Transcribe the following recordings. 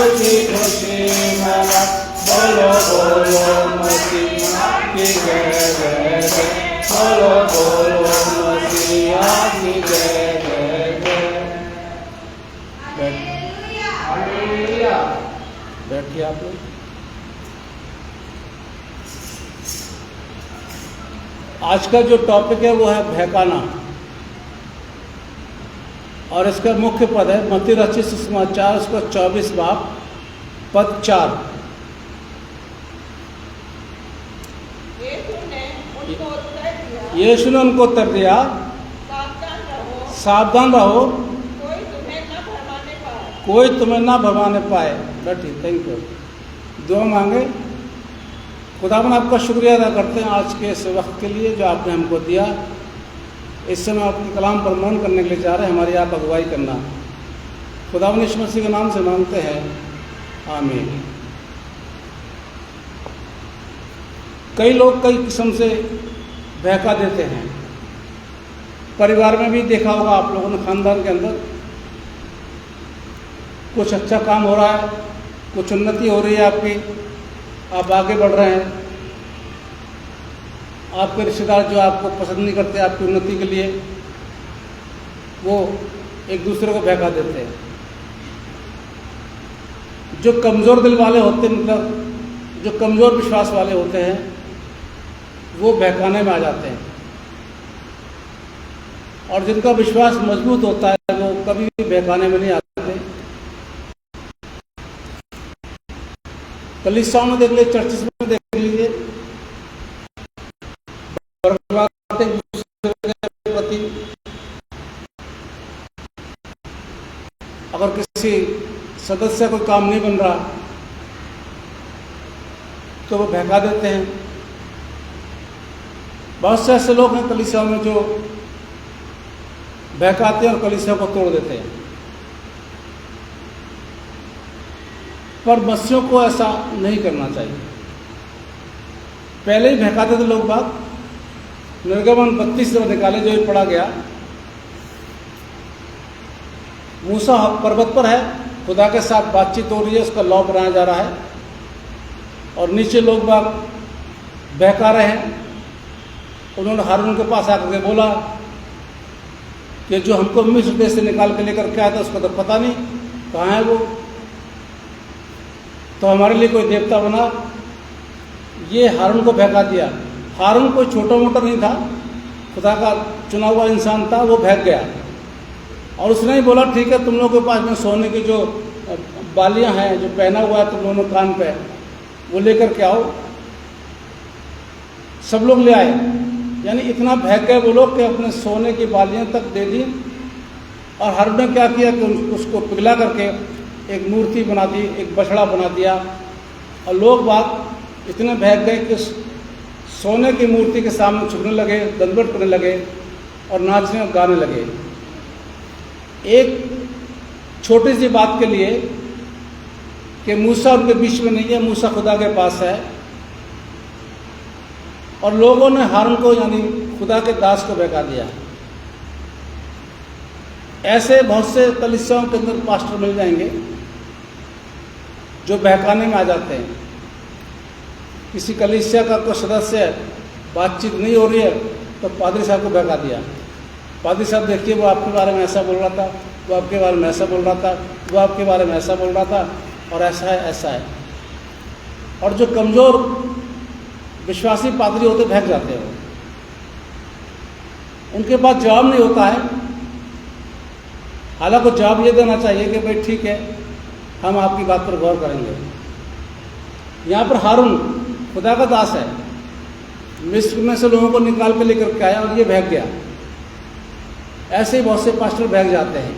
खुशी खुशी मना, बोलो बोलो मसीहा की जय जय जय, बोलो बोलो मसीहा की जय जय जय। बैठिए आप लोग। आज का जो टॉपिक है वो है बहकाना, और इसका मुख्य पद है मत्ती रचित सुसमाचार उसका 24 बाब पद 4। यीशु ने उनको उत्तर दिया, सावधान रहो, कोई तुम्हें ना भरमाने पाए। बैठिए, थैंक यू। दुआ मांगे। खुदावन आपका शुक्रिया अदा करते हैं आज के इस वक्त के लिए जो आपने हमको दिया। इस समय अपने कलाम पर मनन करने के लिए जा रहे हैं, हमारी आप अगुवाई करना। खुदावन यीशु मसीह के नाम से मांगते हैं, आमीन। कई लोग कई किस्म से बहका देते हैं। परिवार में भी देखा होगा आप लोगों ने, खानदान के अंदर कुछ अच्छा काम हो रहा है, कुछ उन्नति हो रही है आपकी, आप आगे बढ़ रहे हैं। आपके रिश्तेदार जो आपको पसंद नहीं करते आपकी उन्नति के लिए, वो एक दूसरे को बहका देते हैं। जो कमज़ोर दिल वाले होते हैं, मतलब जो कमज़ोर विश्वास वाले होते हैं, वो बहकाने में आ जाते हैं। और जिनका विश्वास मजबूत होता है वो कभी भी बहकाने में नहीं आते। कलीसियाओं में देख लीजिए, चर्चिस में देख लीजिए, प्रति अगर किसी सदस्य कोई काम नहीं बन रहा तो वो बहका देते हैं। बहुत से ऐसे लोग हैं कलीसियाओं में जो बहकाते हैं और कलीसिया को तोड़ देते हैं। पर मसीहों को ऐसा नहीं करना चाहिए। पहले ही बहकाते थे लोग बात। निर्गमन 32 से निकाले जो ये पढ़ा गया, मूसा पर्वत पर है, खुदा के साथ बातचीत हो रही है, उसका लॉ बनाया जा रहा है, और नीचे लोग बाग बहका रहे हैं। उन्होंने हारून के पास आकर के बोला कि जो हमको मिस्र देश से निकाल के लेकर के आया था उसका तो पता नहीं कहाँ है वो, तो हमारे लिए कोई देवता बना। ये हारून को बहका दिया। हारून कोई छोटा मोटा नहीं था, खुदा का चुना हुआ इंसान था, वो बहक गया। और उसने ही बोला, ठीक है, तुम लोगों के पास में सोने की जो बालियां हैं, जो पहना हुआ है तुम लोगों ने कान पे, वो लेकर के आओ। सब लोग ले आए। यानी इतना बहक गए वो लोग कि अपने सोने की बालियां तक दे दी। और हारून ने क्या किया कि उसको पिघला करके एक मूर्ति बना दी, एक बछड़ा बना दिया। और लोग बात इतने बहक गए कि सोने की मूर्ति के सामने झुकने लगे, दंडवत करने लगे और नाचने और गाने लगे। एक छोटी सी बात के लिए कि मूसा उनके बीच में नहीं है, मूसा खुदा के पास है। और लोगों ने हारून को यानी खुदा के दास को बहका दिया। ऐसे बहुत से कलीसियाओं के अंदर पास्टर मिल जाएंगे जो बहकाने में आ जाते हैं। किसी कलीसिया का कोई सदस्य बातचीत नहीं हो रही है तो पादरी साहब को बहका दिया। पादरी साहब देखिए, वो आपके बारे में ऐसा बोल रहा था, वो आपके बारे में ऐसा बोल रहा था, वो आपके बारे में ऐसा बोल रहा था, और ऐसा है ऐसा है। और जो कमज़ोर विश्वासी पादरी होते बहक जाते हैं। उनके पास जवाब नहीं होता है। हालांकि जवाब ये देना चाहिए कि भाई ठीक है, हम आपकी बात पर गौर करेंगे। यहाँ पर हारून खुदा का दास है, मिस्र में से लोगों को निकाल के लेकर के आया और ये बहक गया। ऐसे ही बहुत से पास्टर बहक जाते हैं।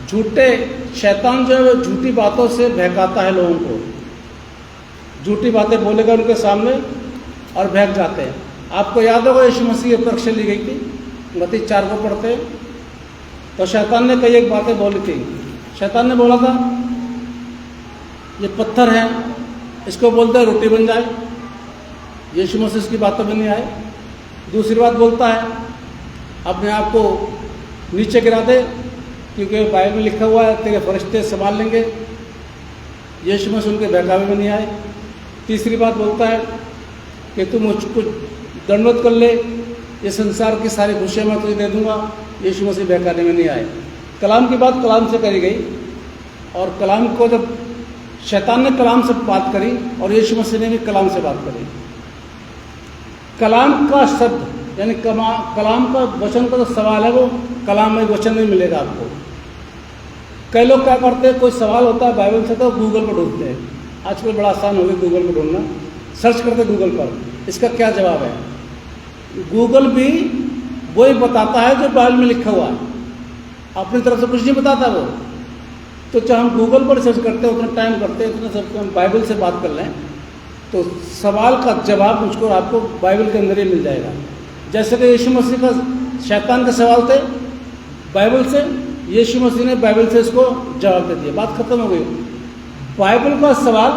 झूठे शैतान जो है वो झूठी बातों से बहकाता है लोगों को। झूठी बातें बोलेगा उनके सामने और बहक जाते हैं। आपको याद होगा यीशु मसीह की परीक्षा ली गई थी, मत्ती 4 को पढ़ते तो शैतान ने कई एक बातें बोली थी। शैतान ने बोला था ये पत्थर है, इसको बोलते हैं रोटी बन जाए। यीशु मसीह इसकी बातों में नहीं आए। दूसरी बात बोलता है अपने आप को नीचे गिरा दे क्योंकि बाइबल में लिखा हुआ है तेरे फरिश्ते संभाल लेंगे। यीशु मसीह उनके बहकावे में नहीं आए। तीसरी बात बोलता है कि तू मुझको दंडवत कर ले, ये संसार की सारी खुशियाँ मैं तुझे दे दूंगा। यीशु मसीह बहकाने में नहीं आए। कलाम की बात कलाम से करी गई, और कलाम को जब शैतान ने कलाम से बात करी और यीशु मसीह ने भी कलाम से बात करी। कलाम का शब्द यानी कलाम का वचन का जो सवाल है वो कलाम में वचन में मिलेगा आपको। कई लोग क्या करते हैं, कोई सवाल होता है बाइबल से तो गूगल पर ढूंढते हैं। आजकल बड़ा आसान हो गया गूगल पर ढूंढना, सर्च करते गूगल पर इसका क्या जवाब है। गूगल भी वही बताता है जो बाइबल में लिखा हुआ है, अपनी तरफ से कुछ नहीं बताता वो। तो चाहे हम गूगल पर सर्च करते हैं, उतना टाइम करते हैं, उतना सब हम बाइबल से बात कर लें तो सवाल का जवाब मुझको आपको बाइबल के अंदर ही मिल जाएगा। जैसे कि यीशु मसीह का शैतान के सवाल थे बाइबल से, यीशु मसीह ने बाइबल से इसको जवाब दे दिया, बात खत्म हो गई। बाइबल का सवाल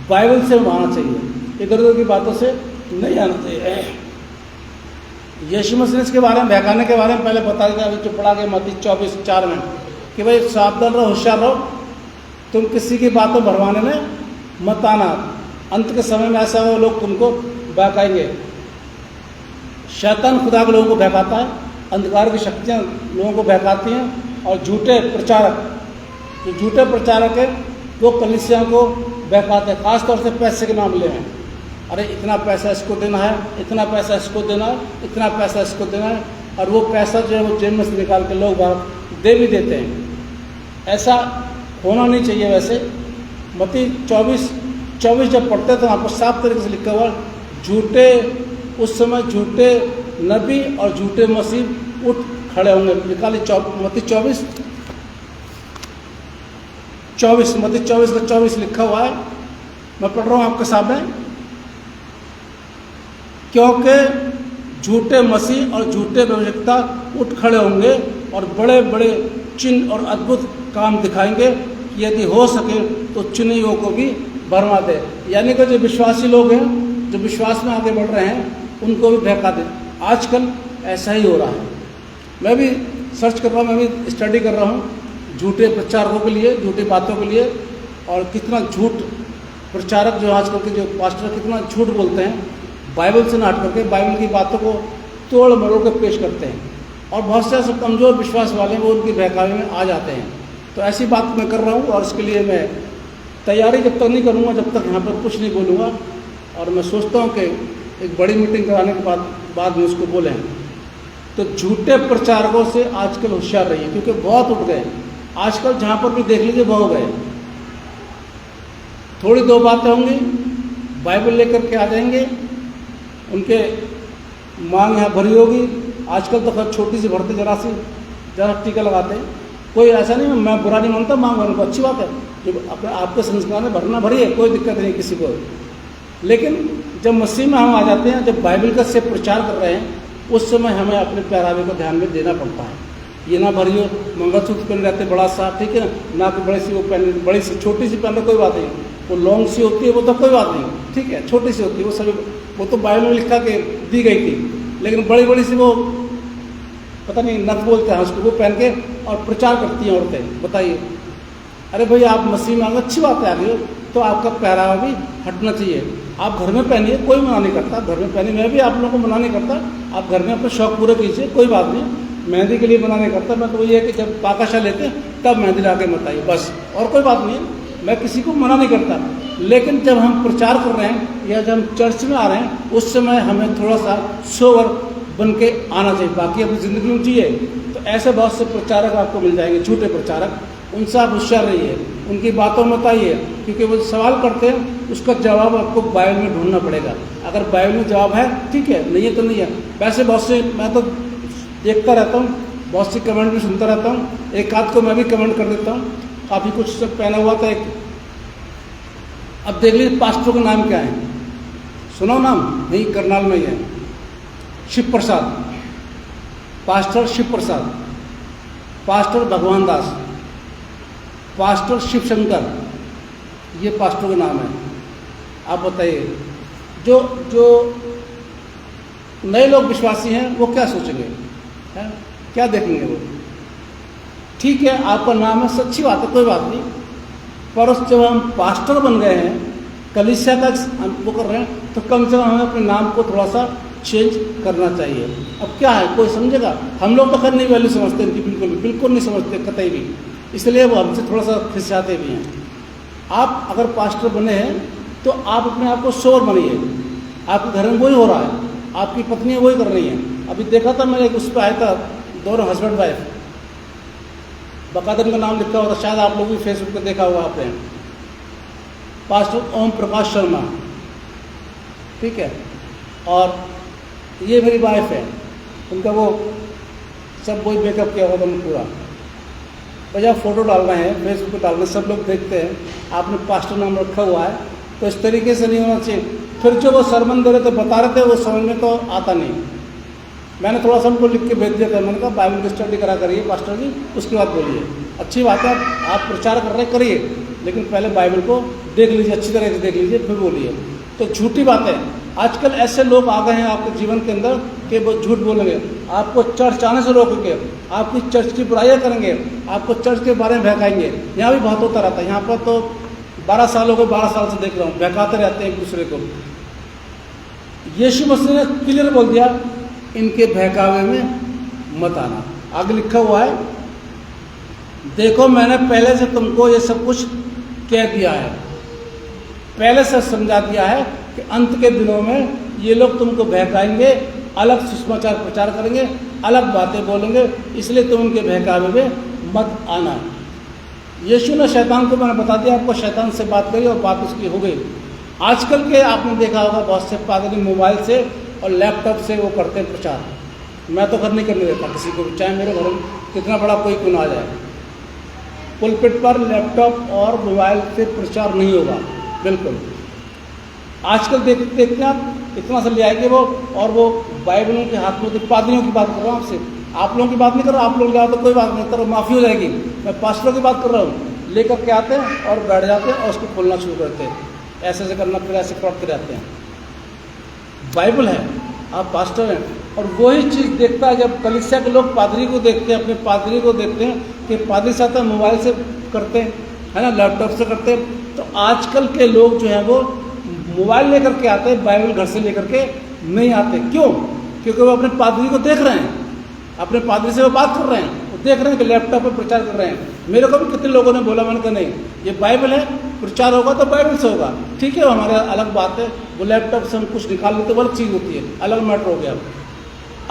बाइबल से आना चाहिए, इधर उधर की बातों से नहीं आना चाहिए। यीशु मसीह ने इसके बारे में बहकाने के बारे में पहले बता दिया, अभी जो पढ़ा गया मत्ती 24:4 में कि भाई सावधान रहो, होशियार रहो, तुम किसी की बातों भरवाने में मत आना। अंत के समय में ऐसा हो लोग तुमको बहकाएंगे। शैतान खुदा के लोगों को बहकाता है, अंधकार की शक्तियाँ लोगों को बहकाती हैं, और झूठे प्रचारक, जो झूठे प्रचारक है वो कलीसिया को बहकाते हैं, खासतौर से पैसे के मामले में। अरे इतना पैसा इसको देना है, इतना पैसा इसको देना है, इतना पैसा इसको देना है, और वो पैसा जो है वो जेब में से निकाल के लोग दे भी देते हैं। ऐसा होना नहीं चाहिए। वैसे मत्ती 24 जब पढ़ते तो वहाँ पर साफ तरीके से लिखा हुआ झूठे, उस समय झूठे नबी और झूठे मसीह उठ खड़े होंगे। निकालिए मत्ती 24 मत्ती 24 का 24 लिखा हुआ है, मैं पढ़ रहा हूँ आपके सामने। क्योंकि झूठे मसीह और झूठे भविष्यवक्ता उठ खड़े होंगे और बड़े बड़े चिन्ह और अद्भुत काम दिखाएंगे, यदि हो सके तो चुनियों को भी भरमा दे। यानी कि जो विश्वासी लोग हैं, जो विश्वास में आगे बढ़ रहे हैं, उनको भी बहका दे। आजकल ऐसा ही हो रहा है। मैं भी सर्च कर रहा हूँ, मैं भी स्टडी कर रहा हूँ झूठे प्रचारकों के लिए, झूठी बातों के लिए, और कितना झूठ प्रचारक जो आजकल के जो पास्टर कितना झूठ बोलते हैं, बाइबल से ना हट करके बाइबल की बातों को तोड़ मरोड़ कर पेश करते हैं, और बहुत से ऐसे कमज़ोर विश्वास वाले हैं वो उनकी बहकावे में आ जाते हैं। तो ऐसी बात मैं कर रहा हूँ, और इसके लिए मैं तैयारी जब तक नहीं करूँगा, जब तक यहाँ पर कुछ नहीं बोलूँगा। और मैं सोचता हूँ कि एक बड़ी मीटिंग कराने के बाद में उसको बोलें। तो झूठे प्रचारकों से आजकल होशियार रहिए, क्योंकि बहुत उठ गए आजकल। जहाँ पर भी देख लीजिए बहुत गए। थोड़ी दो बातें होंगी, बाइबल लेकर के आ जाएंगे, उनके मांग यहाँ भरी होगी। आजकल तो खैर छोटी सी भरते, जरा टीका लगाते हैं। कोई ऐसा नहीं, मैं बुरा नहीं मानता, मांग भरने को अच्छी बात है, जो अपने आपके संस्कार में भरना भरी है, कोई दिक्कत नहीं किसी को। लेकिन जब मसीह में हम आ जाते हैं, जब बाइबल का से प्रचार कर रहे हैं, उस समय हमें अपने पहरावे को ध्यान में देना पड़ता है। ये ना भरियो, मंगलसूत्र पहन रहते बड़ा सा, ठीक है ना कि बड़ी सी वो पहन, बड़ी सी छोटी सी पहनना कोई बात नहीं, वो लॉन्ग सी होती है वो तो कोई बात नहीं, ठीक है, छोटी सी होती है वो सभी, वो तो बाइबल में लिखा के दी गई थी। लेकिन बड़ी बड़ी सी वो पता नहीं नथ बोलते हैं उसको, वो पहन के और प्रचार करती हैं औरतें। बताइए, अरे भाई आप मसीह में आ गए, अच्छी बात है, आ गए तो आपका पहरावा भी हटना चाहिए। आप घर में पहनिए, कोई मना नहीं करता, घर में पहनिए, मैं भी आप लोगों को मना नहीं करता, आप घर में अपने शौक पूरे कीजिए, कोई बात नहीं। मेहंदी के लिए मना नहीं करता मैं, तो वही है कि जब पाकाशा लेते हैं तब मेहंदी ला के मत आइए, बस, और कोई बात नहीं है। मैं किसी को मना नहीं करता, लेकिन जब हम प्रचार कर रहे हैं या जब हम चर्च में आ रहे हैं, उस समय हमें थोड़ा सा सोवर बन के आना चाहिए। बाकी अपनी ज़िंदगी में जिए। तो ऐसे बहुत से प्रचारक आपको मिल जाएंगे, झूठे प्रचारक, उनसे आप होशियार रहिए, उनकी बातों में आइए, क्योंकि वो सवाल करते हैं, उसका जवाब आपको बाइबल में ढूंढना पड़ेगा। अगर बाइबल में जवाब है ठीक है, नहीं है तो नहीं है। वैसे बहुत से मैं तो देखता रहता हूँ, बहुत सी कमेंट भी सुनता रहता हूँ, एक आध को मैं भी कमेंट कर देता हूँ। काफ़ी कुछ सब पहना हुआ था एक, अब देख लीजिए पास्टर का नाम क्या है, सुनो नाम, नहीं करनाल में ही है, शिव प्रसाद, पास्टर शिव प्रसाद, पास्टर भगवान दास, पास्टर शिव शंकर, ये पास्टर का नाम है। आप बताइए, जो नए लोग विश्वासी हैं वो क्या सोचेंगे, है? क्या देखेंगे वो? ठीक है, आपका नाम है, सच्ची बात है, कोई बात नहीं। पर जब हम पास्टर बन गए हैं, कलीसिया का वो कर रहे हैं, तो कम से कम हमें अपने नाम को थोड़ा सा चेंज करना चाहिए। अब क्या है, कोई समझेगा? हम लोग तो खैर नहीं वैल्यू समझते इनकी, बिल्कुल नहीं समझते कतई भी, इसलिए वो हमसे थोड़ा सा खिसियाते भी हैं। आप अगर पास्टर बने हैं तो आप अपने आप को श्योर बनिए, आपके घर में वही हो रहा है, आपकी पत्नी वही कर रही हैं। अभी देखा था मैंने, उस पर आया था, दोनों हस्बैंड वाइफ, बकायदा इनका नाम लिखा हुआ था, शायद आप लोग भी फेसबुक पर देखा हुआ आपने, पास्टर ओम प्रकाश शर्मा, ठीक है। और ये मेरी वाइफ है, उनका वो सब वही मेकअप किया हुआ था पूरा। भैया फ़ोटो डाल रहे हैं, फेसबुक पे डाल रहे हैं, सब लोग देखते हैं, आपने पास्टर नाम रखा हुआ है, तो इस तरीके से नहीं होना चाहिए। फिर जो वो सरमन दे रहे थे, बता रहे थे, वो समझ में तो आता नहीं। मैंने थोड़ा सा उनको लिख के भेज दिया था, मैंने कहा बाइबल की स्टडी करा करिए पास्टर जी, उसके बाद बोलिए। अच्छी बात है, आप प्रचार कर रहे करिए, लेकिन पहले बाइबल को देख लीजिए, अच्छी तरह से देख लीजिए, फिर बोलिए। तो झूठी बातें, आजकल ऐसे लोग आ गए हैं आपके जीवन के अंदर कि वो झूठ बोलेंगे, आपको चर्च आने से रोकेंगे, आपकी चर्च की बुराइयाँ करेंगे, आपको चर्च के बारे में बहकाएंगे। यहाँ भी बहुत होता रहता है, यहाँ पर तो 12 साल हो गए, 12 साल से देख रहा हूँ, बहकाते रहते हैं एक दूसरे को। यीशु मसीह ने क्लियर बोल दिया, इनके बहकावे में मत आना। आगे लिखा हुआ है, देखो मैंने पहले से तुमको ये सब कुछ कह दिया है, पहले से समझा दिया है कि अंत के दिनों में ये लोग तुमको बहकाएंगे, अलग सुसमाचार प्रचार करेंगे, अलग बातें बोलेंगे, इसलिए तुम उनके बहकावे में मत आना। यीशु ने शैतान को, मैंने बता दिया आपको, शैतान से बात करी और बात उसकी हो गई। आजकल के आपने देखा होगा बहुत से पादरी मोबाइल से और लैपटॉप से वो करते हैं प्रचार। मैं तो घर नहीं करने देता किसी को, चाहे मेरे घर में कितना बड़ा कोई क्यों ना आ जाए। पुलपिट पर लैपटॉप और मोबाइल से प्रचार नहीं होगा, बिल्कुल। आजकल देखते हैं आप, इतना सा ले आएंगे वो, और वो बाइबलों के हाथ में, पादरियों की बात कर रहा हूँ आपसे, आप लोगों की बात नहीं कर रहा। आप लोग जाओ तो कोई बात नहीं, तो माफ़ी हो जाएगी। मैं पास्टरों की बात कर रहा हूँ, लेकर के आते हैं और बैठ जाते हैं और उसको खोलना शुरू करते हैं, ऐसे ऐसे करना, फिर ऐसे पढ़ते रहते हैं। बाइबल है, आप पास्टर हैं, और वही चीज़ देखता है जब कलीसिया के लोग पादरी को देखते हैं, अपने पादरी को देखते हैं कि पादरी साहब मोबाइल से करते हैं, है ना, लैपटॉप से करते हैं। तो आजकल के लोग जो है वो मोबाइल लेकर के आते हैं, बाइबल घर से लेकर के नहीं आते। क्यों? क्योंकि वो अपने पादरी को देख रहे हैं, अपने पादरी से वो बात कर रहे हैं, वो देख रहे हैं कि लैपटॉप पर प्रचार कर रहे हैं। मेरे को भी कितने लोगों ने बोला, मैंने कहा नहीं, ये बाइबल है, प्रचार होगा तो बाइबल से होगा, ठीक है, वो हमारे अलग बात है। वो लैपटॉप से हम कुछ निकाल लेते, वो अलग चीज़ होती है, अलग मैटर हो गया।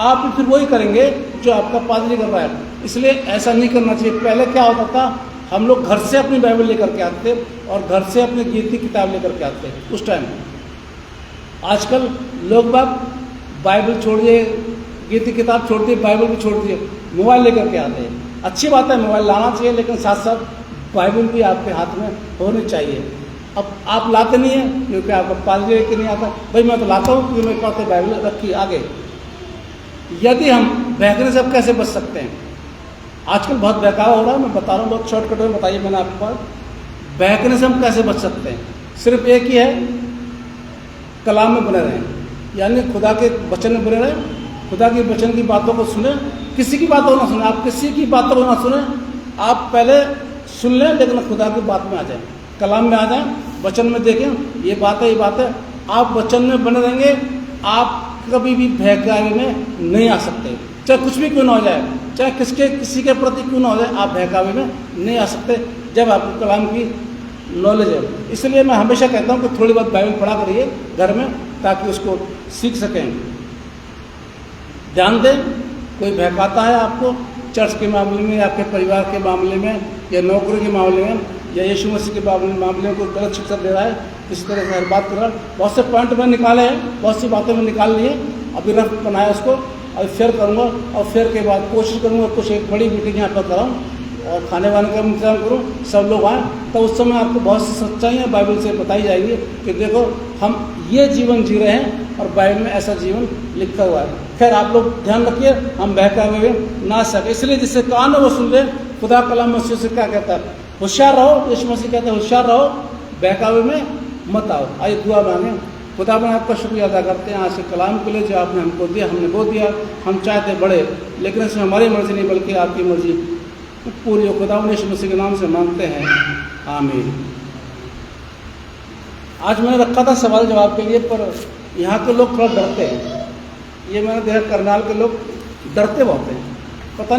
आप भी फिर वही करेंगे जो आपका पादरी कर रहा है, इसलिए ऐसा नहीं करना चाहिए। पहले क्या होता था, हम लोग घर से अपनी बाइबल लेकर के आते थे और घर से अपनी गीत की किताब लेकर के आते थे उस टाइम। आजकल लोग बाग बाइबल छोड़िए, गीत की किताब छोड़ दिए, बाइबल भी छोड़ दिए, मोबाइल लेकर के आते हैं। अच्छी बात है, मोबाइल लाना चाहिए, लेकिन साथ साथ बाइबल भी आपके हाथ में होनी चाहिए। अब आप लाते नहीं हैं क्योंकि आपको पादरी लेके नहीं आता। भाई मैं तो लाता हूँ क्योंकि मेरे पास बाइबल रखी आगे। यदि हम बहकने से अब कैसे बच सकते हैं? आजकल बहुत बहकावा हो रहा है, मैं बता रहा हूँ, बहुत शॉर्टकट में बताइए मैंने आपके पास। बहकने से हम कैसे बच सकते हैं? सिर्फ एक ही है, कलाम में बने रहें, यानी खुदा के वचन में बने रहें, खुदा के वचन की बातों को सुने, किसी की बातों को ना सुने, आप किसी की बातों को ना सुने, आप पहले सुन लें, लेकिन खुदा की बात में आ जाएं, कलाम में आ जाएं, वचन में देखें, ये बात है, ये बात है। आप वचन में बने रहेंगे, आप कभी भी बहकावे में नहीं आ सकते, चाहे कुछ भी क्यों ना हो जाए, चाहे किसी के प्रति क्यों ना हो जाए, आप बहकावे में नहीं आ सकते जब आपको कलाम की नॉलेज है। इसलिए मैं हमेशा कहता हूँ कि थोड़ी बहुत बाइबल पढ़ा करिए घर में, ताकि उसको सीख सकें। ध्यान दें, कोई बहकाता है आपको चर्च के मामले में, आपके परिवार के मामले में, या नौकरी के मामले में, या यीशु मसीह के मामले में कोई गलत शिक्षा दे रहा है, किसी तरह से हर बात कर रहा है, बहुत से पॉइंट मैंने निकाले हैं, बहुत सी बातें मैं निकाल ली हैं, अभी रफ बनाया उसको, और शेयर करूँगा, और फिर के बाद कोशिश करूँगा कुछ एक बड़ी मीटिंग यहाँ पर कराऊँ और खाने वाने का इंतजाम करूँ, सब लोग आएँ, तो उस समय आपको बहुत सी सच्चाइयाँ बाइबल से बताई जाएगी कि देखो हम ये जीवन जी रहे हैं और बाइबल में ऐसा जीवन लिखा हुआ है। खैर आप लोग ध्यान रखिए, हम बहकावे में ना सके, इसलिए जिससे कान है वो सुन ले। खुदा कलाम मसीह से क्या कहता है? होशियार रहो, यीशु मसीह कहते हैं होशियार रहो, बहकावे में मत आओ। आइए दुआ मांगे। खुदा मैं आपका शुक्रिया अदा करते हैं आज के कलाम के लिए जो आपने हमको दिया, हमने वो दिया। हम चाहते बड़े, लेकिन इसमें हमारी मर्जी नहीं बल्कि आपकी मर्जी पूरी हो। खुदा यीशु मसीह के नाम से मांगते हैं, आमीन। आज मैंने रखा था सवाल जवाब के लिए, पर यहाँ के लोग थोड़ा डरते हैं। ये मैंने देखा करनाल के लोग डरते बहुत हैं, पता नहीं